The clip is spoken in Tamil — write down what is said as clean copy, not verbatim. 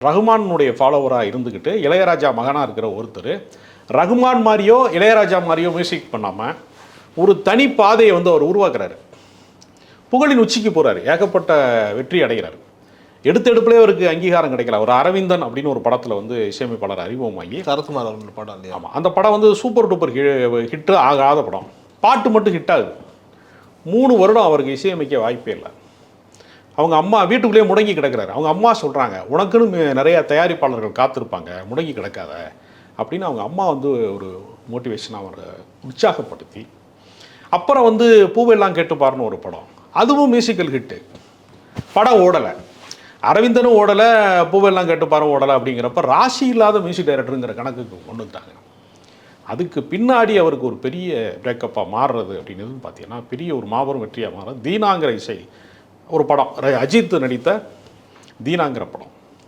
ரகுமானுடைய ஃபாலோவராக இருந்துக்கிட்டு இளையராஜா மகனாக இருக்கிற ஒருத்தர் ரகுமான் மாதிரியோ இளையராஜா மாதிரியோ மியூசிக் பண்ணாமல் ஒரு தனி பாதையை வந்து அவர் உருவாக்குறாரு. புகழின் உச்சிக்கு போகிறாரு, ஏகப்பட்ட வெற்றி அடைகிறார். எடுத்தெடுப்புலேயே அவருக்கு அங்கீகாரம் கிடைக்கல. ஒரு அரவிந்தன் அப்படின்னு ஒரு படத்தில் வந்து இசையமைப்பாளர் அறிமுகமாகி சரத்குமார் அவர்கள் படம் இல்லையா? ஆமாம், அந்த படம் வந்து சூப்பர் டூப்பர் ஹிட்டு ஆகாத படம். பாட்டு மட்டும் ஹிட் ஆகுது. 3 வருடம் அவருக்கு இசையமைக்க வாய்ப்பே இல்லை. அவங்க அம்மா வீட்டுக்குள்ளேயே முடங்கி கிடக்கிறாரு. அவங்க அம்மா சொல்கிறாங்க, உனக்குன்னு நிறைய தயாரிப்பாளர்கள் காத்திருப்பாங்க, முடங்கி கிடக்காத அப்படின்னு அவங்க அம்மா வந்து ஒரு மோட்டிவேஷனாக அவரை உற்சாகப்படுத்தி, அப்புறம் வந்து பூவெல்லாம் கேட்டுப்பாருன்னு ஒரு படம், அதுவும் மியூசிக்கல் ஹிட்டு. படம் ஓடலை, அரவிந்தனும் ஓடலை, பூவெல்லாம் கேட்டுப்பாரும் ஓடலை. அப்படிங்கிறப்ப ராசி இல்லாத மியூசிக் டைரக்டருங்கிற கணக்குக்கு கொண்டு வந்துட்டாங்க. அதுக்கு பின்னாடி அவருக்கு ஒரு பெரிய பிரேக்கப்பாக மாறுறது அப்படிங்கிறது பார்த்தீங்கன்னா பெரிய ஒரு மாபெரும் வெற்றியாக மாறுறது தீனாங்கிற இசை ஒரு படம், அஜித் நடித்த தீனாங்கிற படம்.